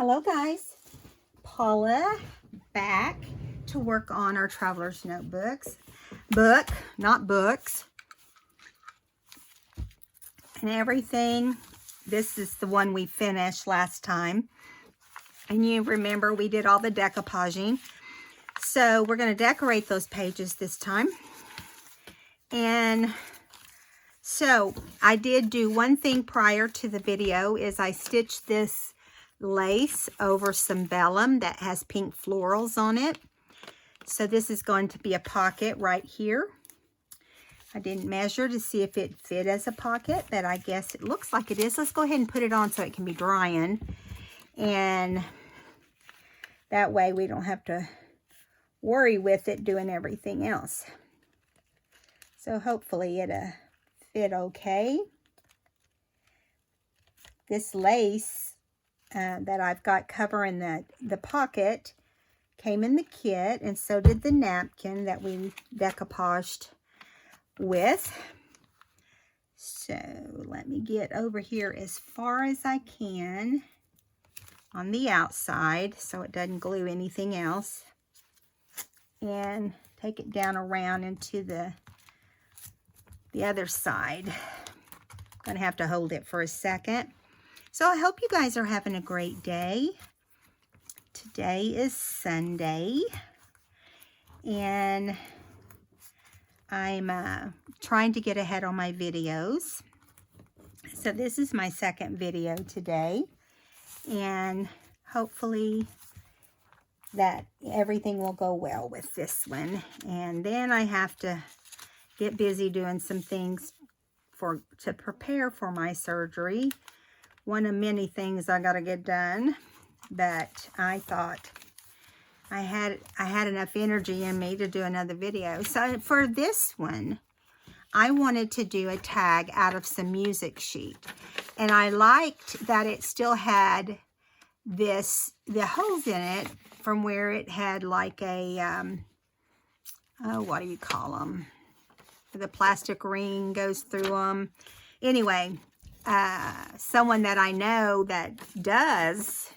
Hello guys, Paula back to work on our traveler's notebooks. Not books. And everything. This is the one we finished last time. And you remember we did all the decoupaging. So we're going to decorate those pages this time. And so I did do one thing prior to the video is I stitched this lace over some vellum that has pink florals on it. So this is going to be a pocket right here. I didn't measure to see if it fit as a pocket, but I guess it looks like it is. Let's go ahead and put it on so it can be drying. And that way we don't have to worry with it doing everything else. So hopefully it'll fit okay. This lace that I've got covering the pocket came in the kit, and so did the napkin that we decoupaged with. So let me get over here as far as I can on the outside so it doesn't glue anything else, and take it down around into the other side. I'm gonna have to hold it for a second. So I hope you guys are having a great day. Today is Sunday, and I'm trying to get ahead on my videos. So this is my second video today, and hopefully that everything will go well with this one. And then I have to get busy doing some things to prepare for my surgery. One of many things I got to get done, but I thought I had enough energy in me to do another video. So for this one, I wanted to do a tag out of some music sheet, and I liked that it still had the holes in it from where it had like a oh, what do you call them? The plastic ring goes through them. Anyway. Someone that I know that does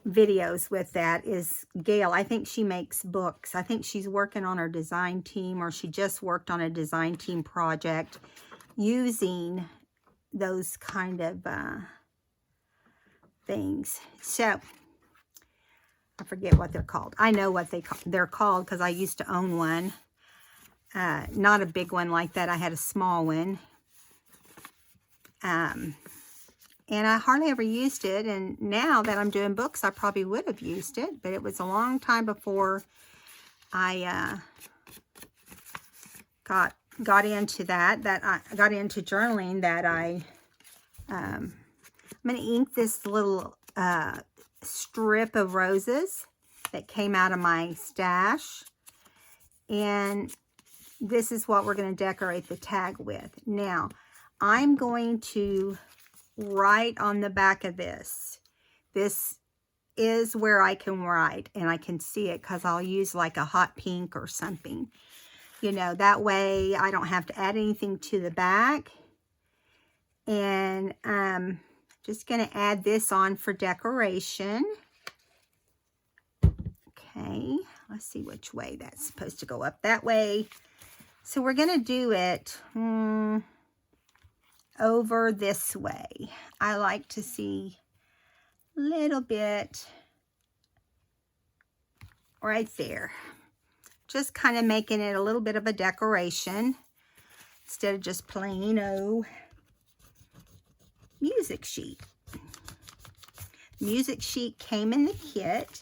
videos with that is Gail. I think she makes books. I think she's working on her design team, or she just worked on a design team project using those kind of things. So I forget what they're called. I know what they're called because I used to own one. Not a big one like that. I had a small one. And I hardly ever used it. And now that I'm doing books, I probably would have used it. But it was a long time before I got into that. I got into journaling. That I'm going to ink this little strip of roses that came out of my stash. And this is what we're going to decorate the tag with. Now, I'm going to write on the back of this. This is where I can write, and I can see it because I'll use like a hot pink or something. You know, that way I don't have to add anything to the back. And I'm just going to add this on for decoration. Okay, let's see which way that's supposed to go up. That way. So we're going to do it over this way. I like to see a little bit right there. Just kind of making it a little bit of a decoration instead of just plain old music sheet. Music sheet came in the kit.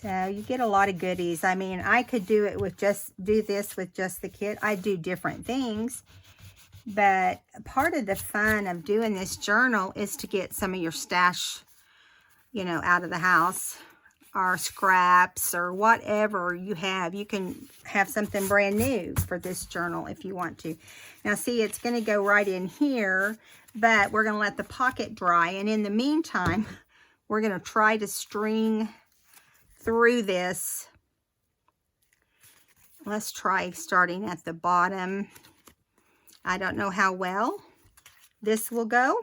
So you get a lot of goodies. I mean, I could do it with do this with just the kit. I do different things. But part of the fun of doing this journal is to get some of your stash, you know, out of the house, or scraps, or whatever you have. You can have something brand new for this journal if you want to. Now see, it's going to go right in here, but we're going to let the pocket dry. And in the meantime, we're going to try to string through this. Let's try starting at the bottom. I don't know how well, this will go,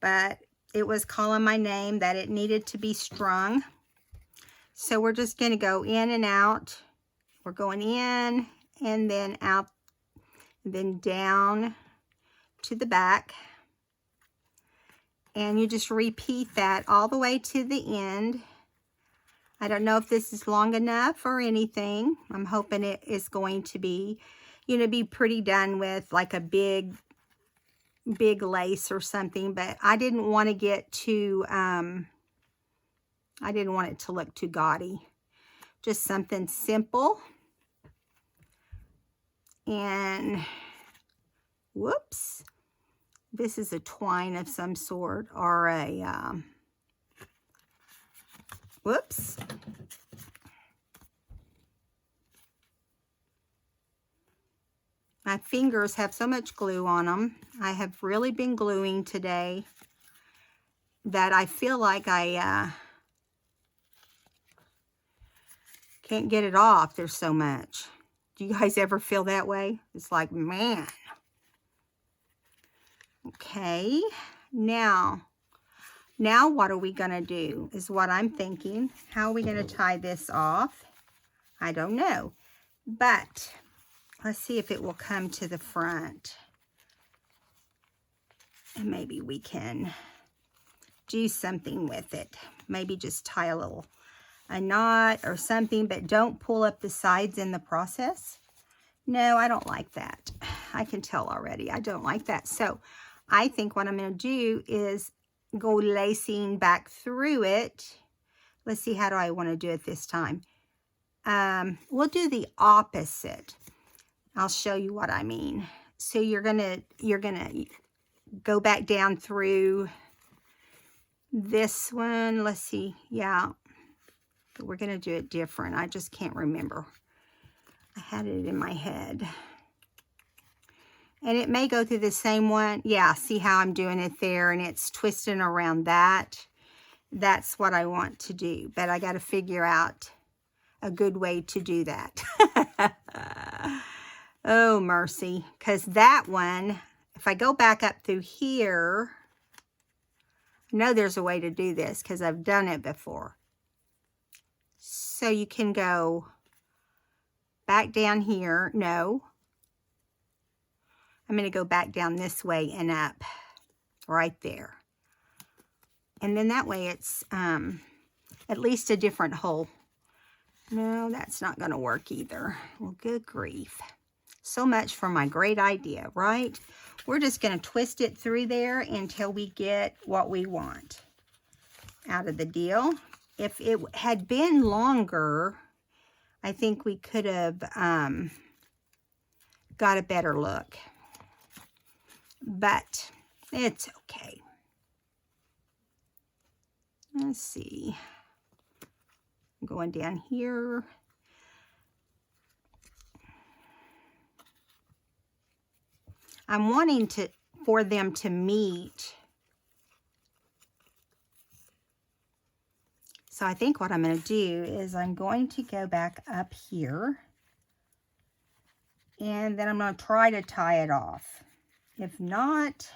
but it was calling my name that it needed to be strung. So we're just going to go in and out. We're going in and then out, and then down to the back. And you just repeat that all the way to the end. I don't know if this is long enough or anything. I'm hoping it is going to be, you know, be pretty done with like a big lace or something, but I didn't want to get too, I didn't want it to look too gaudy. Just something simple. And whoops, this is a twine of some sort, or a, whoops. My fingers have so much glue on them. I have really been gluing today that I feel like I can't get it off. There's so much. Do you guys ever feel that way? It's like, man. Okay, now what are we going to do is what I'm thinking. How are we going to tie this off? I don't know. But let's see if it will come to the front. And maybe we can do something with it. Maybe just tie a knot or something, but don't pull up the sides in the process. No, I don't like that. I can tell already. I don't like that. So I think what I'm going to do is go lacing back through it. Let's see, how do I want to do it this time? We'll do the opposite. I'll show you what I mean. So you're gonna go back down through this one. Let's see. Yeah, but we're gonna do it different. I just can't remember. I had it in my head. And it may go through the same one. Yeah, see how I'm doing it there, and it's twisting around that. That's what I want to do, but I got to figure out a good way to do that. Oh, mercy. Because that one, if I go back up through here, I know there's a way to do this because I've done it before. So you can go back down here. No. I'm going to go back down this way and up right there. And then that way it's at least a different hole. No, that's not going to work either. Well, good grief. So much for my great idea, right? We're just going to twist it through there until we get what we want out of the deal. If it had been longer, I think we could have got a better look. But it's okay. Let's see. I'm going down here. I'm wanting for them to meet. So I think what I'm going to do is I'm going to go back up here. And then I'm going to try to tie it off. If not,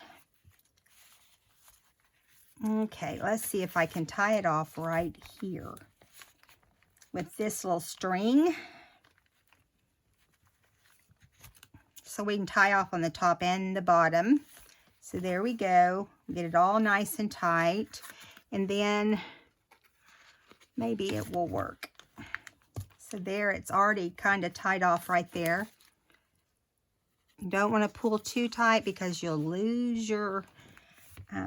okay, let's see if I can tie it off right here with this little string. So we can tie off on the top and the bottom. So there we go. Get it all nice and tight. And then maybe it will work. So there, it's already kind of tied off right there. You don't want to pull too tight because you'll lose your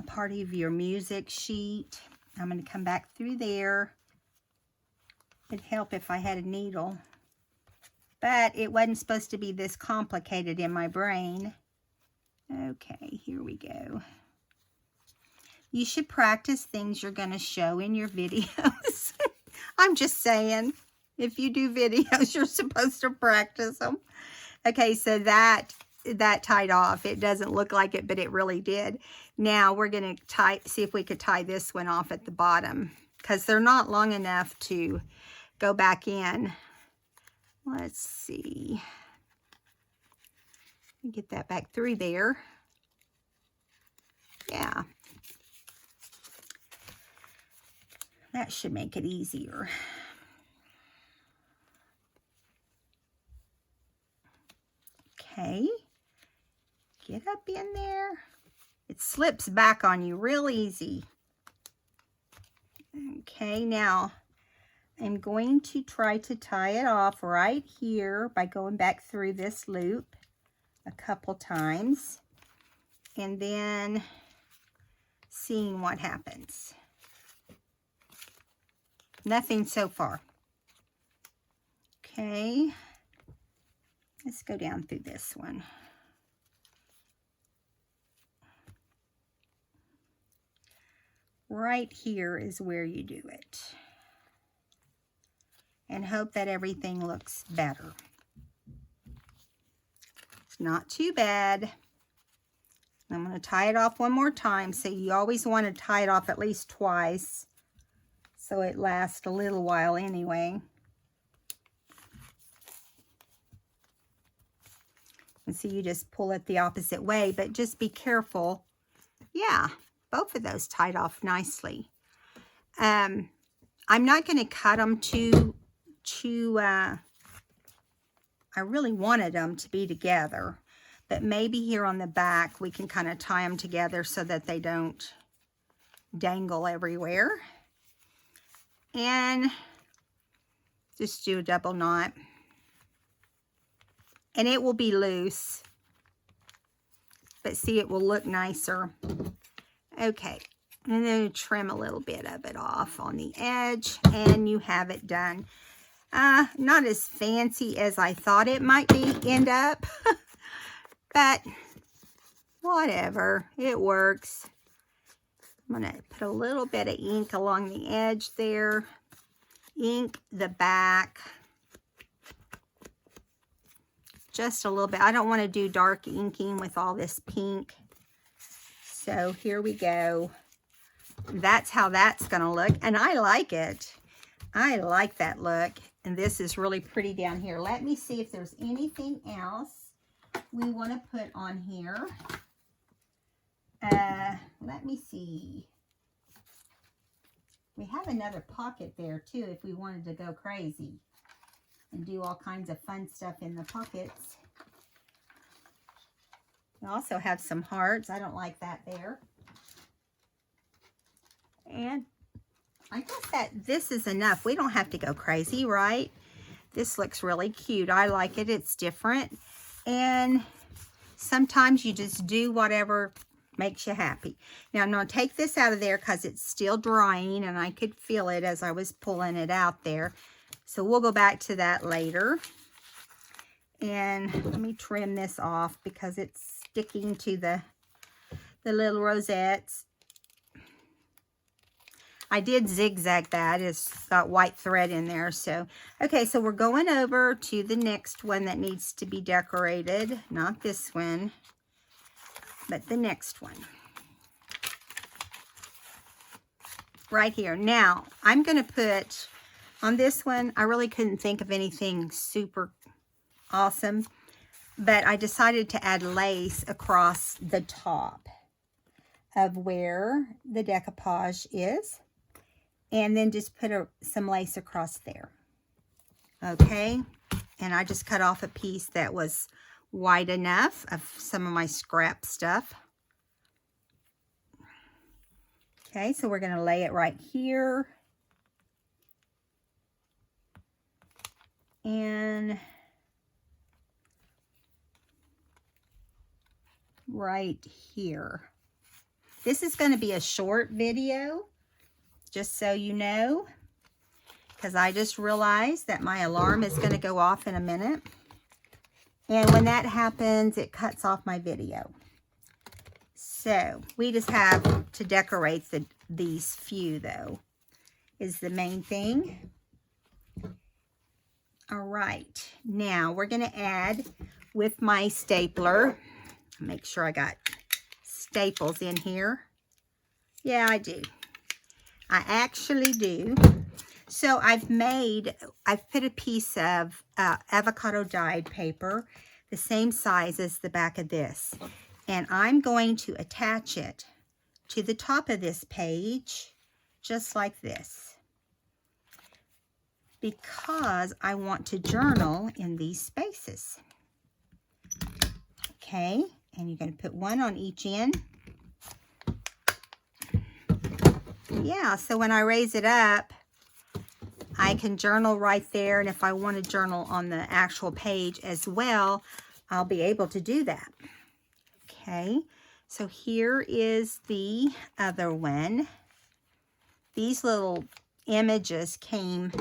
part of your music sheet. I'm going to come back through there. It'd help if I had a needle. But it wasn't supposed to be this complicated in my brain. Okay, here we go. You should practice things you're going to show in your videos. I'm just saying, if you do videos, you're supposed to practice them. Okay, so that tied off. It doesn't look like it, but it really did. Now we're going to see if we could tie this one off at the bottom, because they're not long enough to go back in. Let's see. Get that back through there. That should make it easier. Okay, get up in there. It slips back on you real easy. Okay, now I'm going to try to tie it off right here by going back through this loop a couple times and then seeing what happens. Nothing so far. Okay, let's go down through this one. Right here is where you do it. And hope that everything looks better. It's not too bad. I'm going to tie it off one more time. So you always want to tie it off at least twice, so it lasts a little while anyway. And so you just pull it the opposite way, but just be careful. Yeah, both of those tied off nicely. I'm not going to cut them I really wanted them to be together, but maybe here on the back we can kind of tie them together so that they don't dangle everywhere. And just do a double knot. And it will be loose, but see, it will look nicer. Okay, and then trim a little bit of it off on the edge, and you have it done. Not as fancy as I thought it might end up, but whatever, it works. I'm going to put a little bit of ink along the edge there, ink the back, just a little bit. I don't want to do dark inking with all this pink, so here we go. That's how that's going to look, and I like it. I like that look. And this is really pretty down here. Let me see if there's anything else we want to put on here. Let me see. We have another pocket there too if we wanted to go crazy and do all kinds of fun stuff in the pockets. We also have some hearts. I don't like that there. And I guess that this is enough. We don't have to go crazy, right? This looks really cute. I like it. It's different. And sometimes you just do whatever makes you happy. Now, I'm going to take this out of there because it's still drying, and I could feel it as I was pulling it out there. So we'll go back to that later. And let me trim this off because it's sticking to the little rosettes. I did zigzag that. It's got white thread in there. So, okay, so we're going over to the next one that needs to be decorated. Not this one, but the next one. Right here. Now, I'm going to put, on this one, I really couldn't think of anything super awesome, but I decided to add lace across the top of where the decoupage is. And then just put some lace across there. Okay, and I just cut off a piece that was wide enough of some of my scrap stuff. Okay, so we're going to lay it right here. And right here. This is going to be a short video, just so you know, because I just realized that my alarm is going to go off in a minute. And when that happens, it cuts off my video. So we just have to decorate these few, though, is the main thing. All right, now we're going to add with my stapler. Make sure I got staples in here. Yeah, I do. I actually do. So I've put a piece of avocado dyed paper, the same size as the back of this. And I'm going to attach it to the top of this page, just like this. because I want to journal in these spaces. Okay, and you're going to put one on each end. Yeah, so when I raise it up, I can journal right there, and if I want to journal on the actual page as well, I'll be able to do that. Okay, so here is the other one. These little images came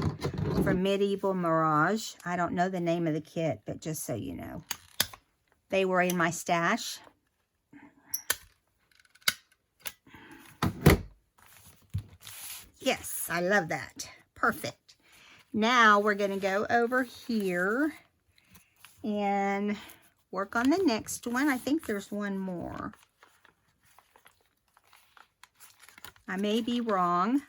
from Medieval Mirage. I don't know the name of the kit, but just so you know, they were in my stash. Yes, I love that. Perfect. Now we're going to go over here and work on the next one. I think there's one more. I may be wrong.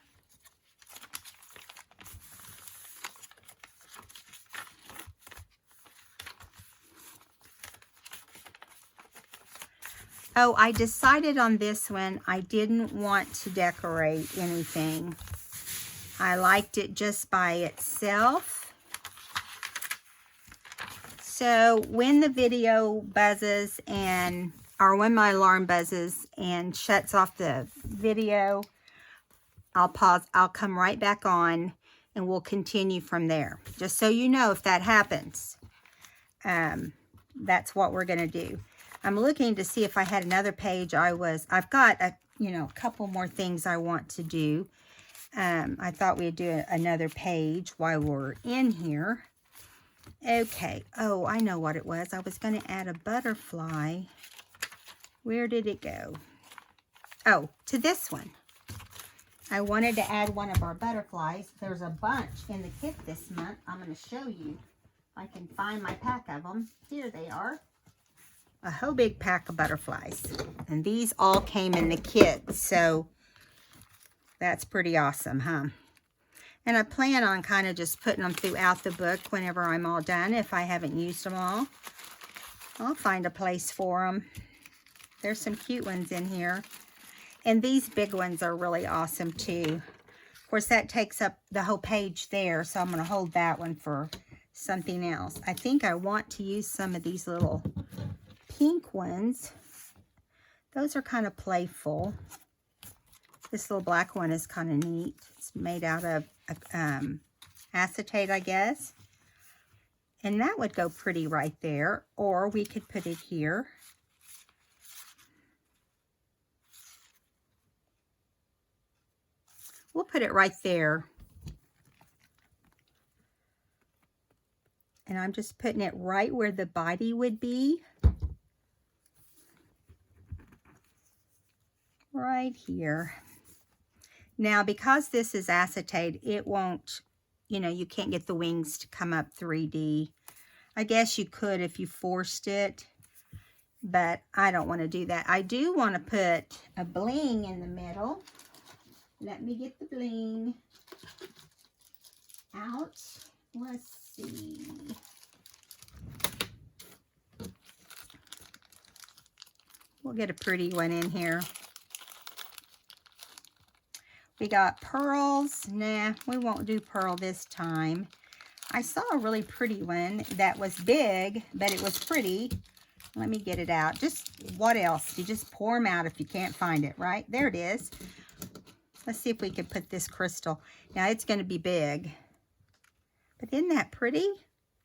Oh, I decided on this one, I didn't want to decorate anything. I liked it just by itself. So when the video buzzes or when my alarm buzzes and shuts off the video, I'll pause, I'll come right back on and we'll continue from there. Just so you know if that happens. That's what we're gonna do. I'm looking to see if I had another page. I've got a couple more things I want to do. I thought we'd do another page while we're in here. Okay. Oh, I know what it was. I was going to add a butterfly. Where did it go? Oh, to this one. I wanted to add one of our butterflies. There's a bunch in the kit this month. I'm going to show you. If I can find my pack of them. Here they are. A whole big pack of butterflies. And these all came in the kit. So that's pretty awesome, huh? And I plan on kind of just putting them throughout the book whenever I'm all done. If I haven't used them all, I'll find a place for them. There's some cute ones in here. And these big ones are really awesome too. Of course, that takes up the whole page there. So I'm going to hold that one for something else. I think I want to use some of these little pink ones. Those are kind of playful. This little black one is kind of neat. It's made out of acetate, I guess. And that would go pretty right there. Or we could put it here. We'll put it right there. And I'm just putting it right where the body would be. Right here. Now, because this is acetate, it won't, you can't get the wings to come up 3D. I guess you could if you forced it, but I don't want to do that. I do want to put a bling in the middle. Let me get the bling out. Let's see. We'll get a pretty one in here. We got pearls. Nah, we won't do pearl this time. I saw a really pretty one that was big, but it was pretty. Let me get it out. Just, what else? You just pour them out if you can't find it, right? There it is. Let's see if we can put this crystal. Now, it's going to be big. But isn't that pretty?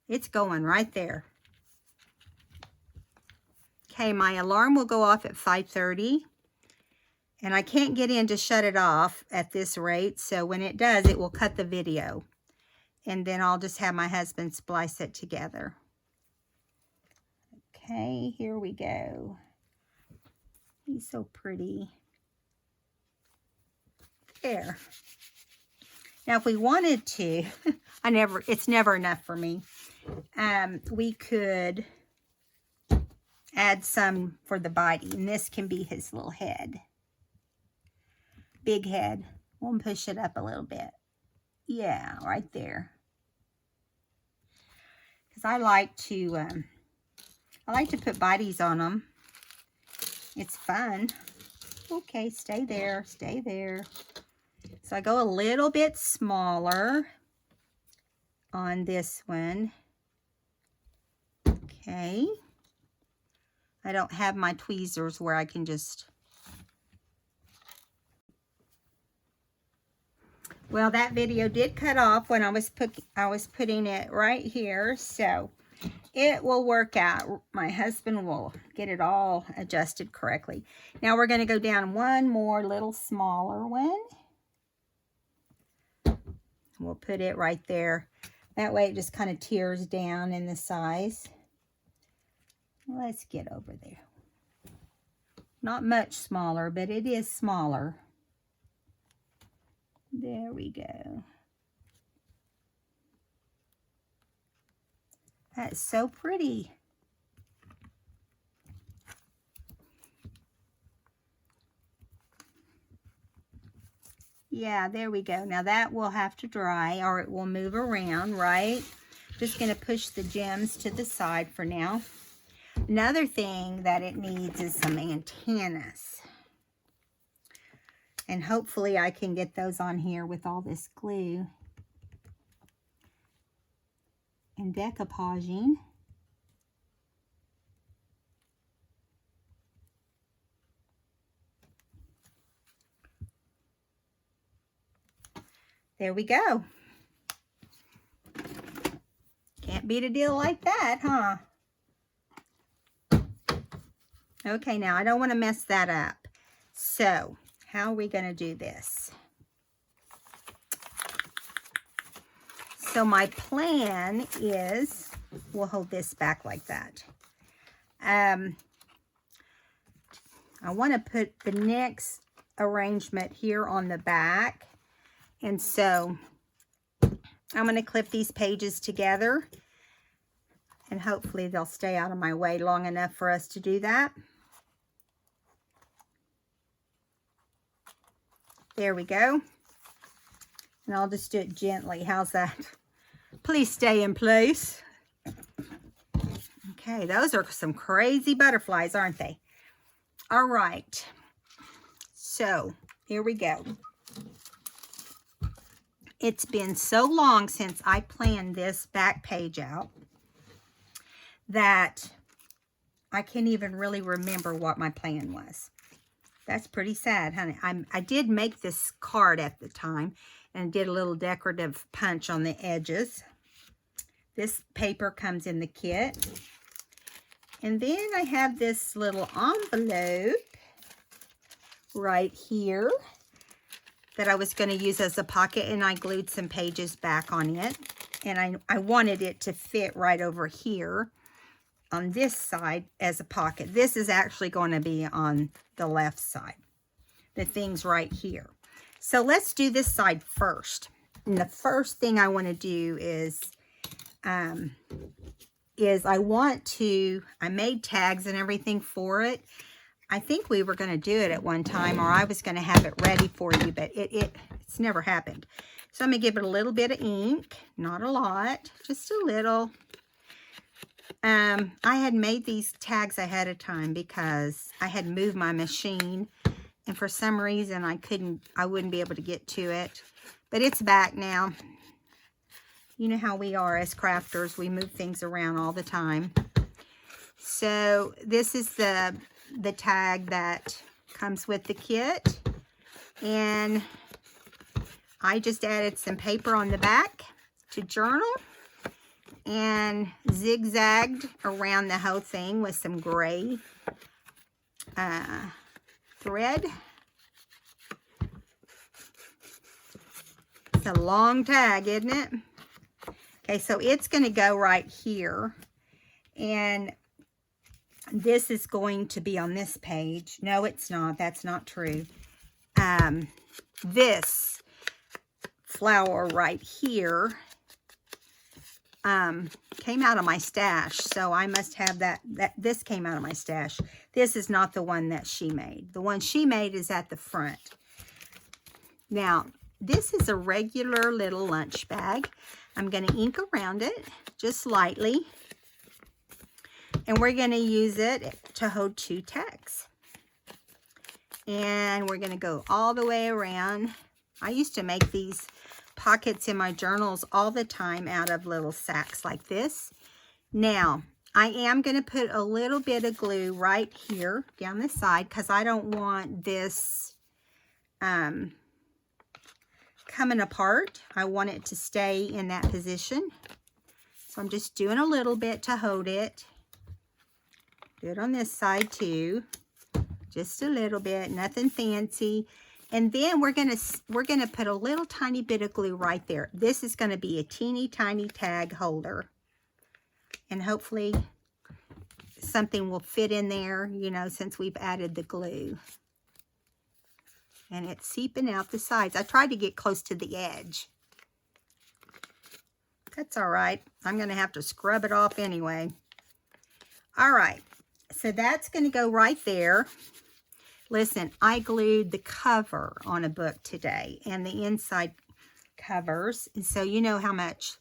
It's going right there. Okay, my alarm will go off at 5:30. And I can't get in to shut it off at this rate. So when it does, it will cut the video. And then I'll just have my husband splice it together. Okay, here we go. He's so pretty. There. Now, if we wanted to, it's never enough for me. We could add some for the body. And this can be his little head. Big head. We'll push it up a little bit. Yeah, right there. Because I like to put bodies on them. It's fun. Okay, stay there, stay there. So I go a little bit smaller. on this one. Okay. I don't have my tweezers where I can just... Well, that video did cut off when I was putting it right here, so it will work out. My husband will get it all adjusted correctly. Now we're going to go down one more little smaller one. We'll put it right there. That way it just kind of tears down in the size. Let's get over there. Not much smaller, but it is smaller. There we go. That's so pretty. Yeah, there we go. Now that will have to dry or it will move around, right? Just going to push the gems to the side for now. Another thing that it needs is some antennas. And hopefully I can get those on here with all this glue and decoupaging. There we go. Can't beat a deal like that, huh? Okay, now I don't want to mess that up. So, how are we going to do this? So my plan is, we'll hold this back like that. I want to put the next arrangement here on the back. And so I'm going to clip these pages together. And hopefully they'll stay out of my way long enough for us to do that. There we go. And I'll just do it gently. How's that? Please stay in place. Okay, those are some crazy butterflies, aren't they? All right. So, here we go. It's been so long since I planned this back page out that I can't even really remember what my plan was. That's pretty sad, honey. I did make this card at the time and did a little decorative punch on the edges. This paper comes in the kit. And then I have this little envelope right here that I was going to use as a pocket, and I glued some pages back on it. And I wanted it to fit right over here on this side as a pocket. This is actually going to be on the left side. The thing's right here. So let's do this side first. And the first thing I want to do is I made tags and everything for it. I think we were going to do it at one time, or I was going to have it ready for you, but it's never happened. So I'm going to give it a little bit of ink, not a lot, just a little. I had made these tags ahead of time because I had moved my machine, and for some reason I wouldn't be able to get to it. But it's back now. You know how we are as crafters. We move things around all the time. So this is the tag that comes with the kit. And I just added some paper on the back to journal. And zigzagged around the whole thing with some gray thread. It's a long tag, isn't it? Okay, so it's going to go right here. And this is going to be on this page. No, it's not. That's not true. This flower right here came out of my stash, so I must have this came out of my stash. This is not the one that she made. The one she made is at the front. Now, this is a regular little lunch bag. I'm going to ink around it just lightly, and we're going to use it to hold 2 tags. And we're going to go all the way around. I used to make these pockets in my journals all the time out of little sacks like this. Now, I am going to put a little bit of glue right here down the side because I don't want this coming apart. I want it to stay in that position. So I'm just doing a little bit to hold it. Do it on this side too. Just a little bit, nothing fancy. And then we're gonna put a little tiny bit of glue right there. This is gonna be a teeny tiny tag holder. And hopefully something will fit in there, you know, since we've added the glue. And it's seeping out the sides. I tried to get close to the edge. That's all right. I'm gonna have to scrub it off anyway. All right, so that's gonna go right there. Listen, I glued the cover on a book today and the inside covers. And so you know how much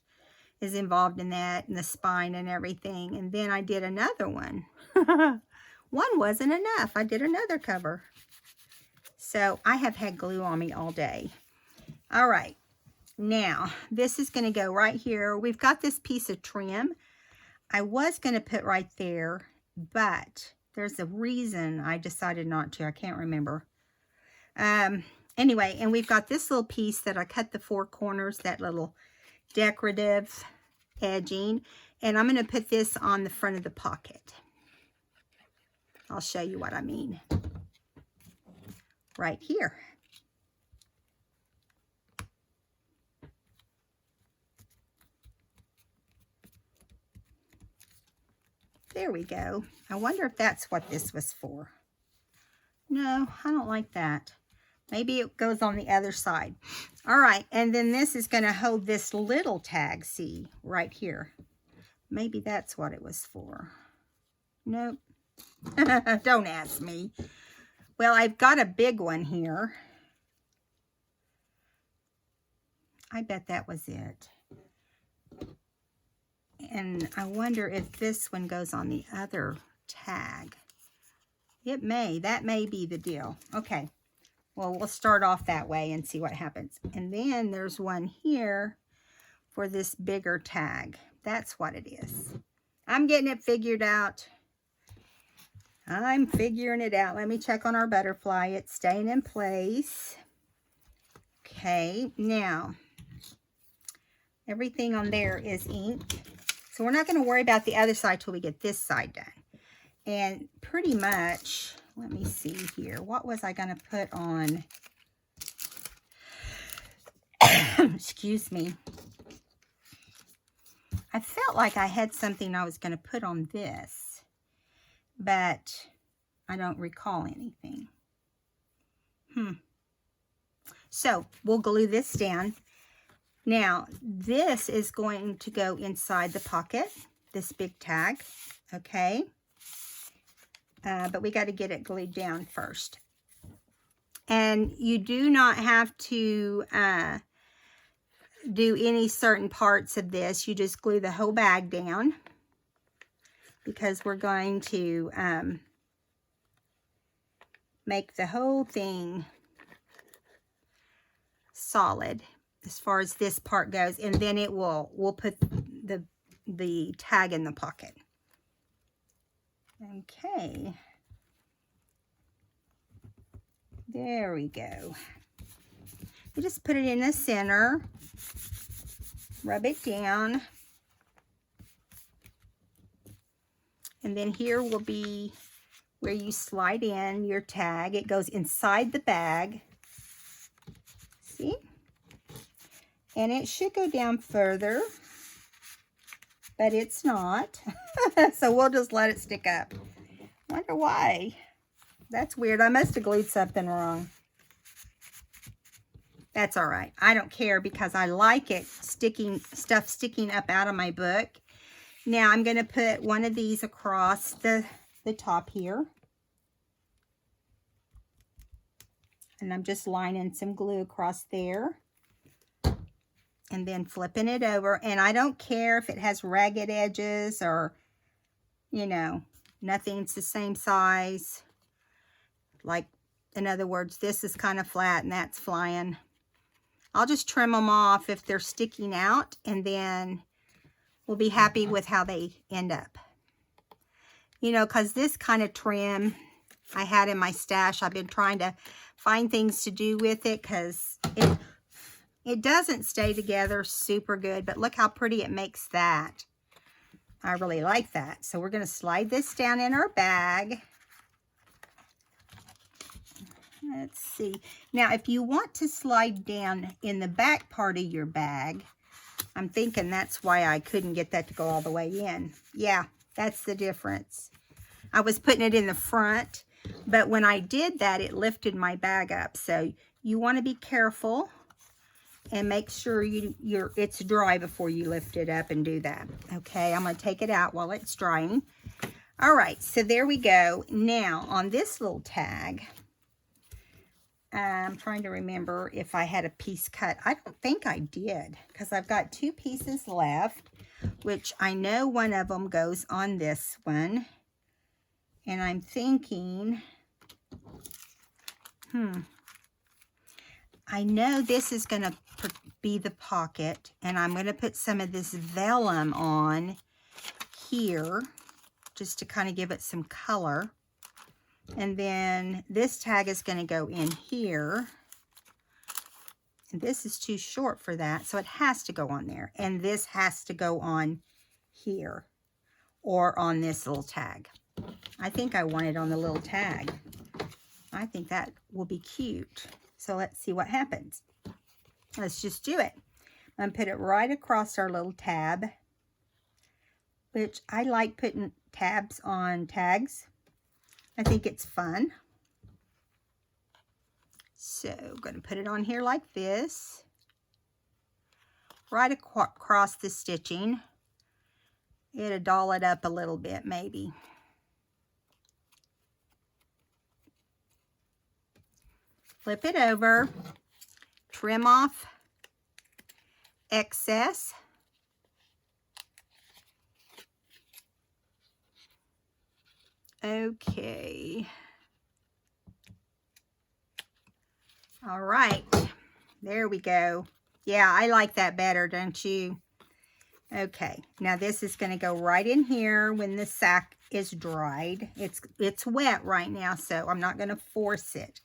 is involved in that and the spine and everything. And then I did another one. One wasn't enough. I did another cover. So I have had glue on me all day. All right. Now, this is going to go right here. We've got this piece of trim. I was going to put right there, but there's a reason I decided not to. I can't remember. Anyway, and we've got this little piece that I cut the 4 corners, that little decorative edging. And I'm going to put this on the front of the pocket. I'll show you what I mean. Right here. There we go. I wonder if that's what this was for. No, I don't like that. Maybe it goes on the other side. All right, and then this is going to hold this little tag, see, right here. Maybe that's what it was for. Nope. Don't ask me. Well, I've got a big one here. I bet that was it. And I wonder if this one goes on the other tag. It may. That may be the deal. Okay. Well, we'll start off that way and see what happens. And then there's one here for this bigger tag. That's what it is. I'm getting it figured out. I'm figuring it out. Let me check on our butterfly. It's staying in place. Okay. Now, everything on there is inked. So we're not going to worry about the other side till we get this side done. And pretty much, let me see here. What was I going to put on? Excuse me. I felt like I had something I was going to put on this, but I don't recall anything. So we'll glue this down. Now, this is going to go inside the pocket, this big tag, okay? But we got to get it glued down first. And you do not have to do any certain parts of this. You just glue the whole bag down because we're going to make the whole thing solid as far as this part goes, and then we'll put the tag in the pocket. Okay. There we go. You just put it in the center, rub it down, and then here will be where you slide in your tag. It goes inside the bag. See? And it should go down further, but it's not. So we'll just let it stick up. Wonder why. That's weird. I must have glued something wrong. That's all right. I don't care because I like it stuff sticking up out of my book. Now I'm going to put one of these across the top here. And I'm just lining some glue across there. And then flipping it over. And I don't care if it has ragged edges or, you know, nothing's the same size. Like, in other words, this is kind of flat and that's flying. I'll just trim them off if they're sticking out, and then we'll be happy with how they end up. You know, because this kind of trim I had in my stash, I've been trying to find things to do with it because it doesn't stay together super good, but look how pretty it makes that. I really like that. So we're going to slide this down in our bag. Let's see. Now, if you want to slide down in the back part of your bag, I'm thinking that's why I couldn't get that to go all the way in. Yeah, that's the difference. I was putting it in the front, but when I did that, it lifted my bag up. So you want to be careful and make sure it's dry before you lift it up and do that. Okay, I'm going to take it out while it's drying. All right, so there we go. Now, on this little tag, I'm trying to remember if I had a piece cut. I don't think I did, because I've got 2 pieces left, which I know one of them goes on this one. And I'm thinking, I know this is going to be the pocket, and I'm going to put some of this vellum on here just to kind of give it some color. And then this tag is going to go in here. And this is too short for that, so it has to go on there. And this has to go on here or on this little tag. I think I want it on the little tag. I think that will be cute. So let's see what happens. Let's just do it. I'm going to put it right across our little tab, which I like putting tabs on tags. I think it's fun. So I'm going to put it on here like this, right across the stitching. It'll doll it up a little bit maybe. Flip it over, trim off excess. Okay. All right. There we go. Yeah, I like that better, don't you? Okay. Now this is going to go right in here when the sack is dried. It's wet right now, so I'm not going to force it.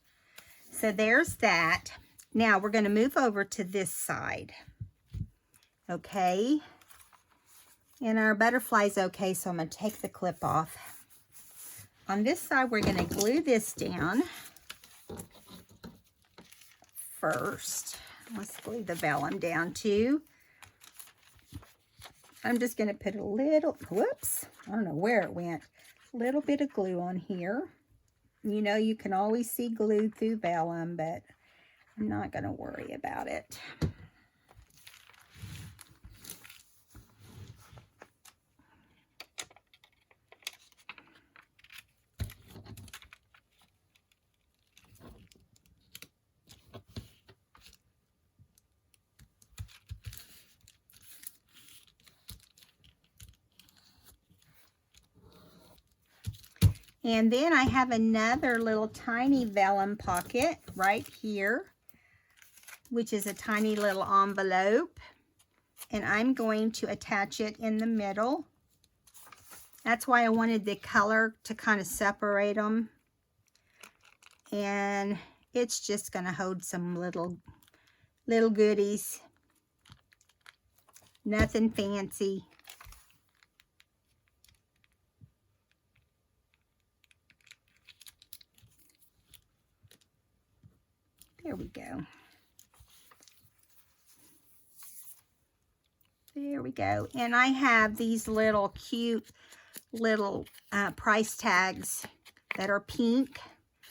So there's that. Now we're going to move over to this side. Okay. And our butterfly's okay, so I'm going to take the clip off. On this side, we're going to glue this down first. Let's glue the vellum down too. I'm just going to put a little, whoops, I don't know where it went, a little bit of glue on here. You know, you can always see glue through vellum, but I'm not going to worry about it. And then I have another little tiny vellum pocket right here, which is a tiny little envelope. And I'm going to attach it in the middle. That's why I wanted the color to kind of separate them. And it's just going to hold some little goodies. Nothing fancy. There we go. There we go. And I have these little cute little price tags that are pink.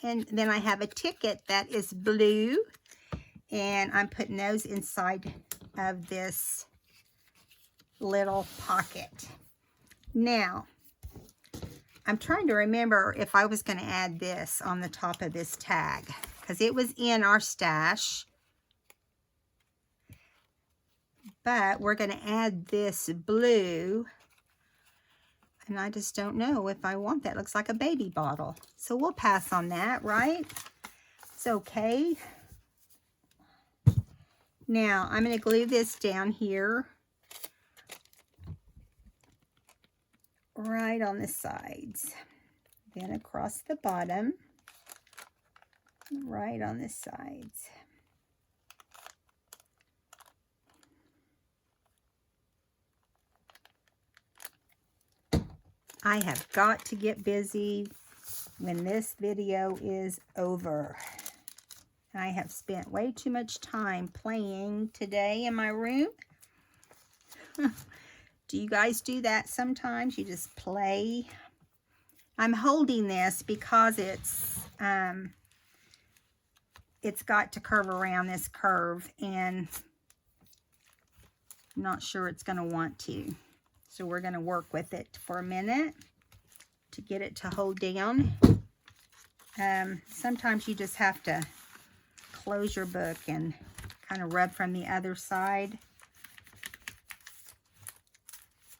And then I have a ticket that is blue. And I'm putting those inside of this little pocket. Now, I'm trying to remember if I was going to add this on the top of this tag, because it was in our stash. But we're going to add this blue, and I just don't know if I want that. It looks like a baby bottle. So we'll pass on that, right? It's okay. Now, I'm going to glue this down here, right on the sides. Then across the bottom, right on the sides. I have got to get busy when this video is over. I have spent way too much time playing today in my room. Do you guys do that sometimes? You just play? I'm holding this because it's got to curve around this curve, and I'm not sure it's going to want to. So we're going to work with it for a minute to get it to hold down. Sometimes you just have to close your book and kind of rub from the other side.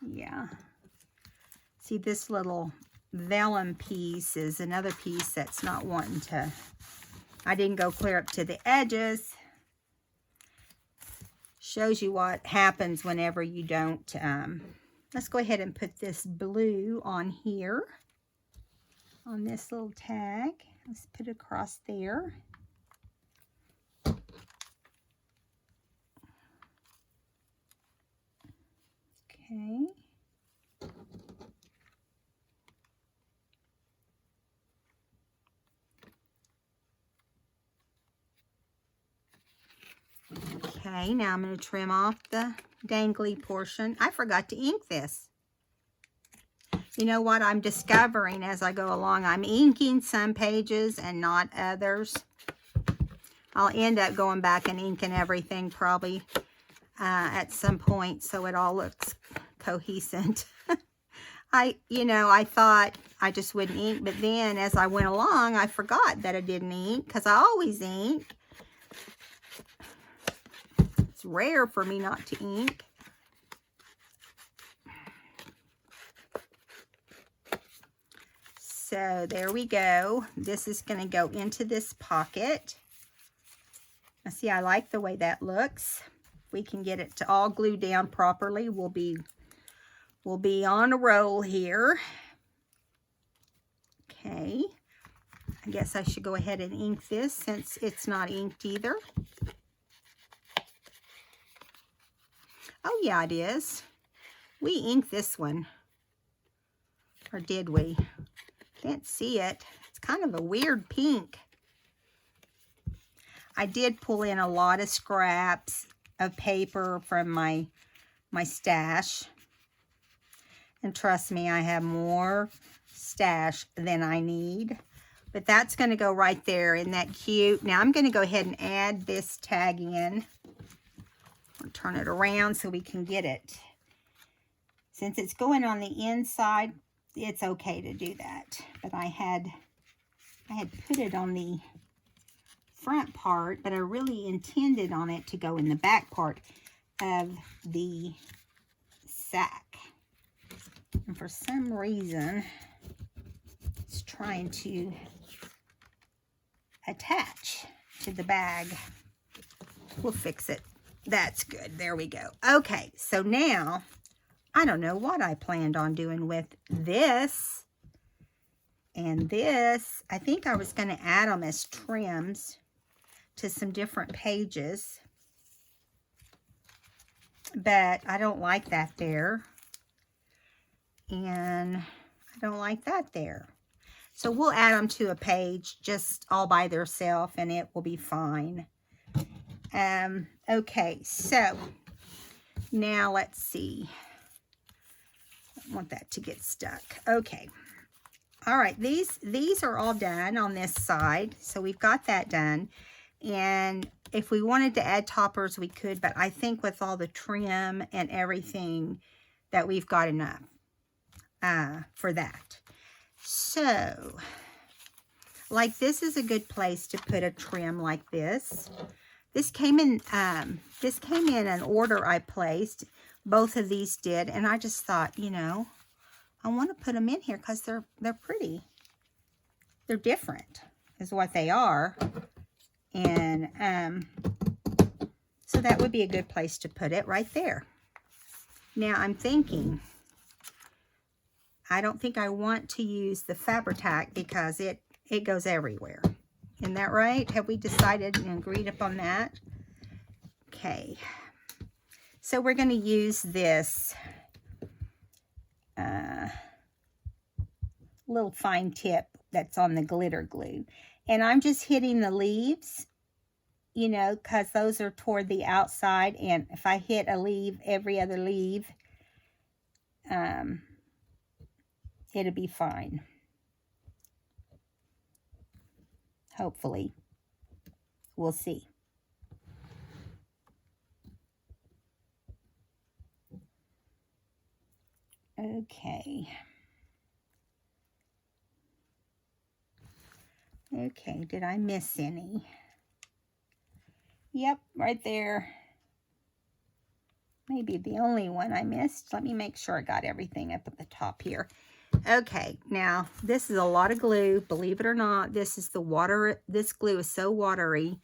Yeah. See, this little vellum piece is another piece that's not wanting to, I didn't go clear up to the edges. Shows you what happens whenever you don't, let's go ahead and put this blue on here, on this little tag. Let's put it across there. Okay. Okay, now I'm going to trim off the dangly portion. I forgot to ink this. You know what I'm discovering as I go along? I'm inking some pages and not others. I'll end up going back and inking everything probably at some point so it all looks cohesive. I thought I just wouldn't ink, but then as I went along, I forgot that I didn't ink because I always ink. It's rare for me not to ink. So there we go. This is going to go into this pocket. Now see, I like the way that looks. If we can get it to all glue down properly, we'll be on a roll here. Okay. I guess I should go ahead and ink this since it's not inked either. Oh yeah, it is. We inked this one. Or did we? Can't see it. It's kind of a weird pink. I did pull in a lot of scraps of paper from my stash. And trust me, I have more stash than I need. But that's going to go right there. Isn't that cute? Now I'm going to go ahead and add this tag in. I'll turn it around so we can get it. Since it's going on the inside, it's okay to do that. But I had put it on the front part, but I really intended on it to go in the back part of the sack. And for some reason, it's trying to attach to the bag. We'll fix it. That's good. There we go. Okay, so now, I don't know what I planned on doing with this and this. I think I was going to add them as trims to some different pages. But I don't like that there. And I don't like that there. So we'll add them to a page just all by themselves and it will be fine. Okay, so now let's see. I don't want that to get stuck. Okay. All right, these are all done on this side. So we've got that done. And if we wanted to add toppers, we could, but I think with all the trim and everything that we've got enough for that. So, like this is a good place to put a trim like this. This came in an order I placed. Both of these did, and I just thought, you know, I want to put them in here because they're pretty. They're different, is what they are. And so So that would be a good place to put it right there. Now I'm thinking, I don't think I want to use the Fabri-Tac because it goes everywhere. Isn't that right? Have we decided and agreed upon that? Okay. So we're going to use this little fine tip that's on the glitter glue. And I'm just hitting the leaves, you know, because those are toward the outside. And if I hit a leaf, every other leaf, it'll be fine. Hopefully. We'll see. Okay. Okay, did I miss any? Yep, right there. Maybe the only one I missed. Let me make sure I got everything up at the top here. Okay, now this is a lot of glue. Believe it or not, this is the water. This glue is so watery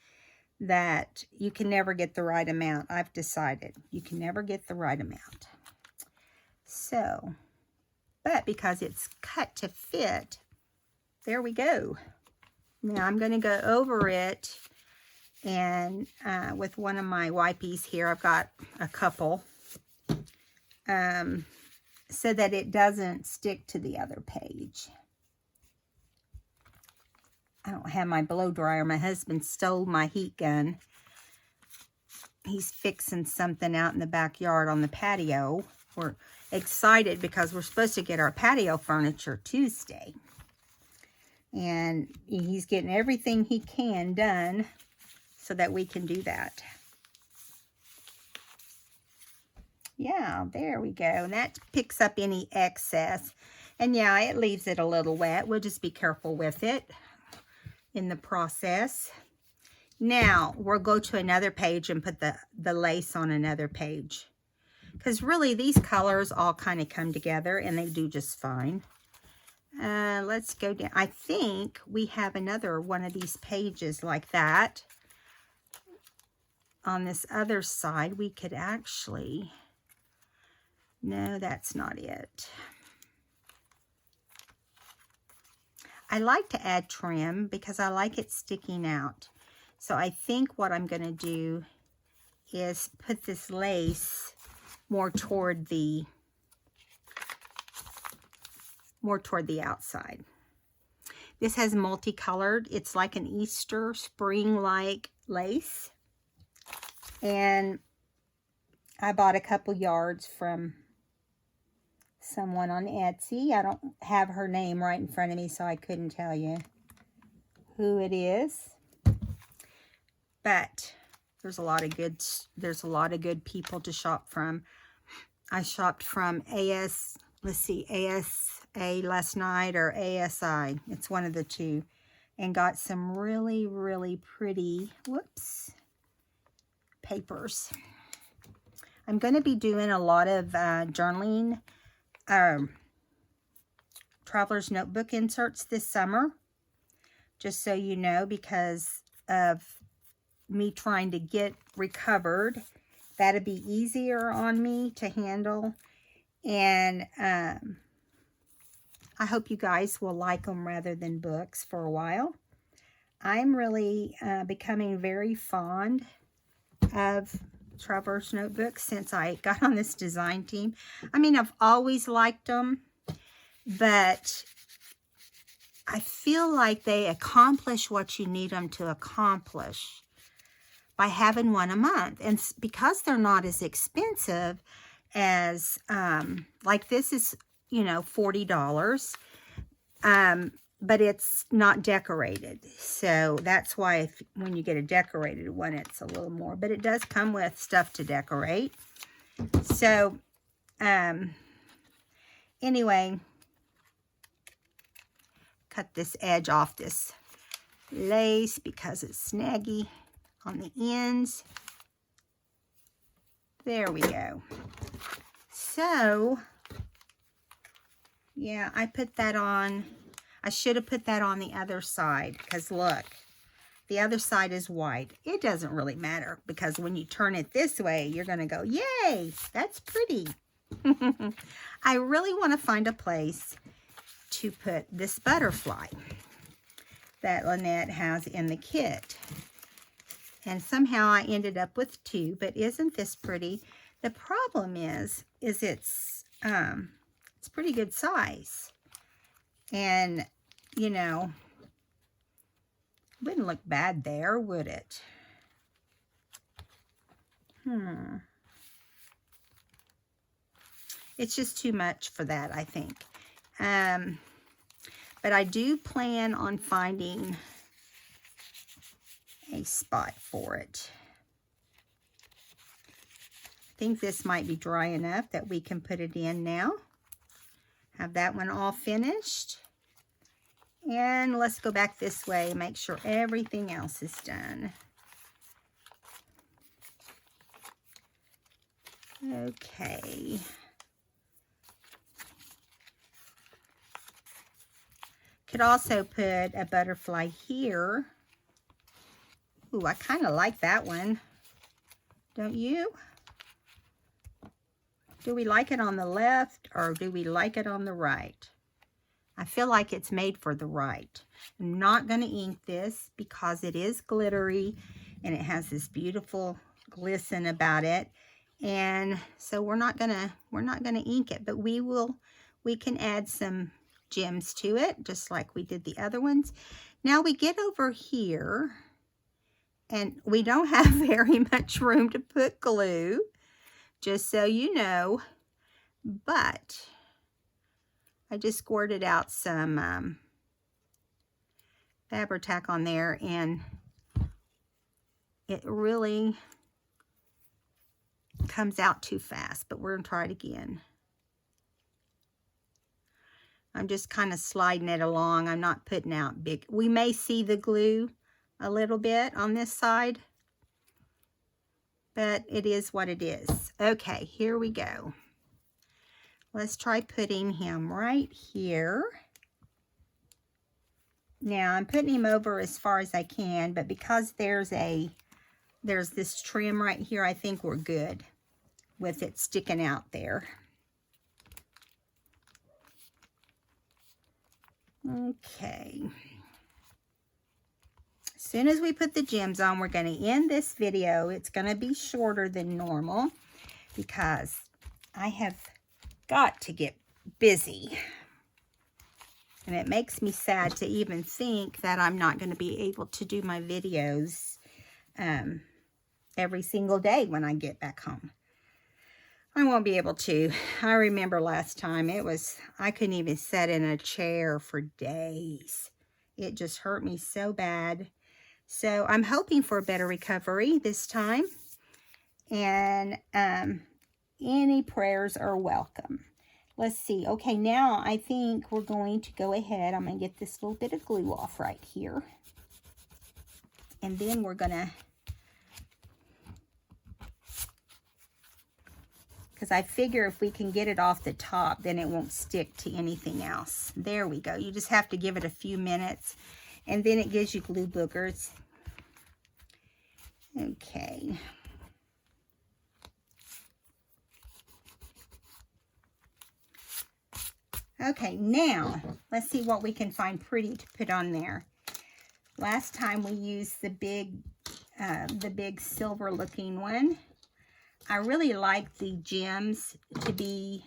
that you can never get the right amount. I've decided you can never get the right amount. So, but because it's cut to fit, there we go. Now I'm going to go over it, and with one of my wipies here, I've got a couple, so that it doesn't stick to the other page. I don't have my blow dryer. My husband stole my heat gun. He's fixing something out in the backyard on the patio. We're excited because we're supposed to get our patio furniture Tuesday. And he's getting everything he can done so that we can do that. Yeah, there we go. And that picks up any excess. And yeah, it leaves it a little wet. We'll just be careful with it in the process. Now, we'll go to another page and put the lace on another page. Because really, these colors all kind of come together, and they do just fine. Let's go down. I think we have another one of these pages like that. On this other side, we could actually... No, that's not it. I like to add trim because I like it sticking out. So I think what I'm going to do is put this lace more toward the outside. This has multicolored. It's like an Easter spring-like lace. And I bought a couple yards from someone on Etsy. I don't have her name right in front of me, so I couldn't tell you who it is. But there's a lot of good people to shop from. I shopped from ASA last night, or ASI. It's one of the two. And got some really, really pretty, papers. I'm going to be doing a lot of journaling, traveler's notebook inserts this summer. Just so you know, because of me trying to get recovered. That'll be easier on me to handle. And I hope you guys will like them rather than books for a while. I'm really becoming very fond of traveler's notebooks since I got on this design team. I mean, I've always liked them, but I feel like they accomplish what you need them to accomplish by having one a month. And because they're not as expensive as, like this is, you know, $40, but it's not decorated. So that's why when you get a decorated one, it's a little more. But it does come with stuff to decorate. So, anyway, cut this edge off this lace because it's snaggy on the ends. There we go. So, yeah, I put that on. I should have put that on the other side because look, The other side is white. It doesn't really matter because when you turn it this way, you're going to go, yay, that's pretty. I really want to find a place to put this butterfly that Lynette has in the kit. And somehow I ended up with two, but isn't this pretty? The problem is it's pretty good size. And, you know, wouldn't look bad there, would it? It's just too much for that, I think. But I do plan on finding a spot for it. I think this might be dry enough that we can put it in now. Have that one all finished. And let's go back this way and make sure everything else is done. Okay. Could also put a butterfly here. Ooh, I kind of like that one. Don't you? Do we like it on the left or do we like it on the right? I feel like it's made for the right. I'm not going to ink this because it is glittery and it has this beautiful glisten about it. And so we're not gonna ink it, but we can add some gems to it, just like we did the other ones. Now we get over here, and we don't have very much room to put glue, just so you know, but I just squirted out some Fabri-Tac on there, and it really comes out too fast, but we're gonna try it again. I'm just kind of sliding it along. I'm not putting out big. We may see the glue a little bit on this side, but it is what it is. Okay, here we go. Let's try putting him right here. Now I'm putting him over as far as I can, but because there's this trim right here, I think we're good with it sticking out there. Okay. As soon as we put the gems on, we're going to end this video. It's going to be shorter than normal because I have got to get busy. And it makes me sad to even think that I'm not going to be able to do my videos every single day when I get back home. I won't be able to. I remember last time I couldn't even sit in a chair for days. It just hurt me so bad. So I'm hoping for a better recovery this time. And any prayers are welcome. Let's see. Okay, now I think we're going to go ahead. I'm going to get this little bit of glue off right here. And then we're going to, because I figure if we can get it off the top, then it won't stick to anything else. There we go. You just have to give it a few minutes, and then it gives you glue boogers. Okay. Okay, now let's see what we can find pretty to put on there. Last time we used the big silver looking one. I really like the gems to be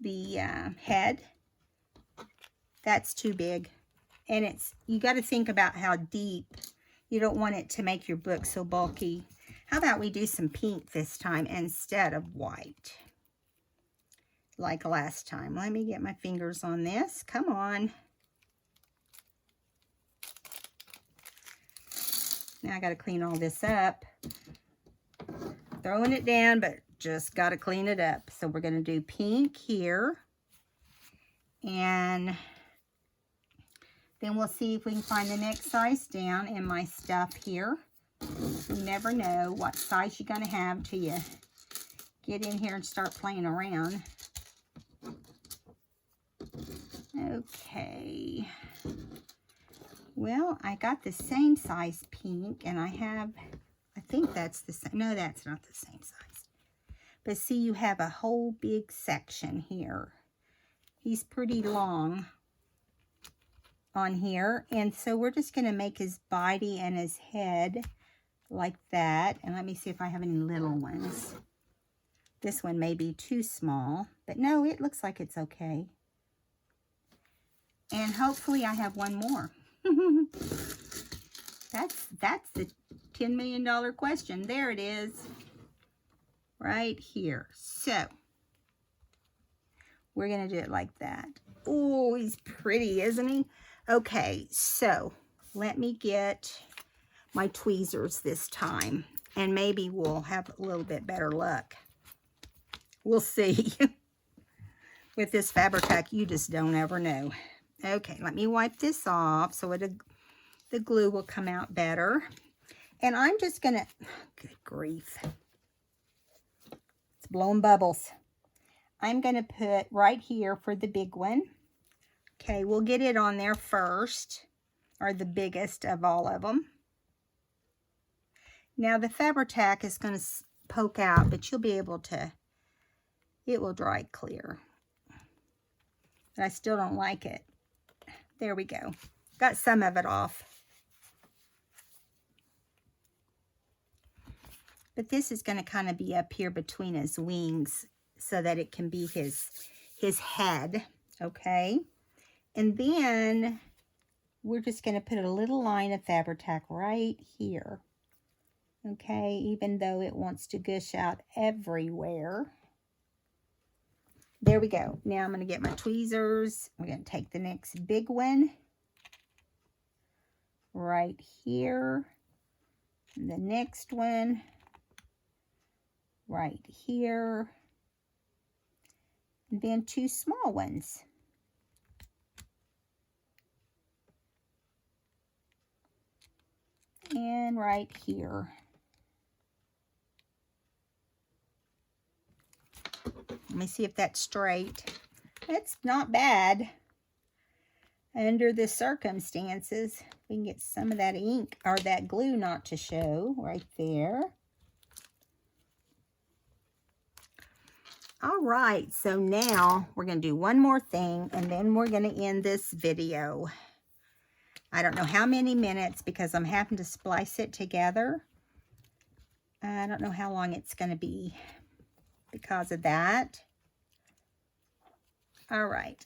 the head. That's too big. And you got to think about how deep. You don't want it to make your book so bulky. How about we do some pink this time instead of white? Like last time. Let me get my fingers on this. Come on. Now I got to clean all this up. Throwing it down, but just got to clean it up. So we're going to do pink here. And then we'll see if we can find the next size down in my stuff here. You never know what size you're going to have till you get in here and start playing around. Okay. Well, I got the same size pink, and I think that's the same. No, that's not the same size. But see, you have a whole big section here. He's pretty long on here, and so we're just going to make his body and his head like that. And let me see if I have any little ones. This one may be too small, but no, it looks like it's okay. And hopefully I have one more. That's the $10 million question. There it is, right here. So we're gonna do it like that. Oh, he's pretty, isn't he? Okay, so let me get my tweezers this time, and maybe we'll have a little bit better luck. We'll see. With this Fabri-Tac, you just don't ever know. Okay, let me wipe this off so the glue will come out better. And I'm just gonna, good grief, it's blowing bubbles. I'm gonna put right here for the big one. Okay, we'll get it on there first, or the biggest of all of them. Now the Fabri-Tac is gonna poke out, but you'll be able to, it will dry clear. But I still don't like it. There we go. Got some of it off. But this is going to kind of be up here between his wings so that it can be his head, okay? And then we're just going to put a little line of Fabri-Tac right here, okay? Even though it wants to gush out everywhere. There we go. Now I'm going to get my tweezers. We're going to take the next big one right here. And the next one right here. And then two small ones. And right here. Let me see if that's straight. It's not bad. Under the circumstances, we can get some of that ink or that glue not to show right there. All right, so now we're going to do one more thing, and then we're going to end this video. I don't know how many minutes because I'm having to splice it together. I don't know how long it's going to be because of that. All right,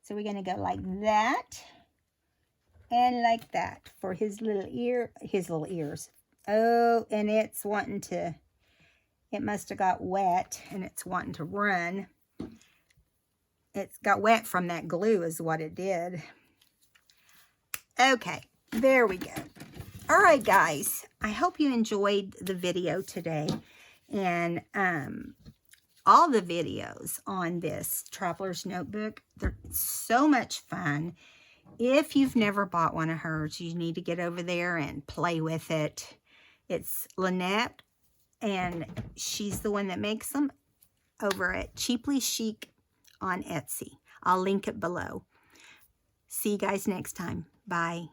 so we're going to go like that and like that for his little ears. Oh, and it's wanting to, it must have got wet and it's wanting to run. It's got wet from that glue is what it did. Okay, there we go. All right, guys, I hope you enjoyed the video today. And all the videos on this Traveler's Notebook, they're so much fun. If you've never bought one of hers, you need to get over there and play with it. It's Lynette, and she's the one that makes them over at Cheaply Chic on Etsy. I'll link it below. See you guys next time. Bye.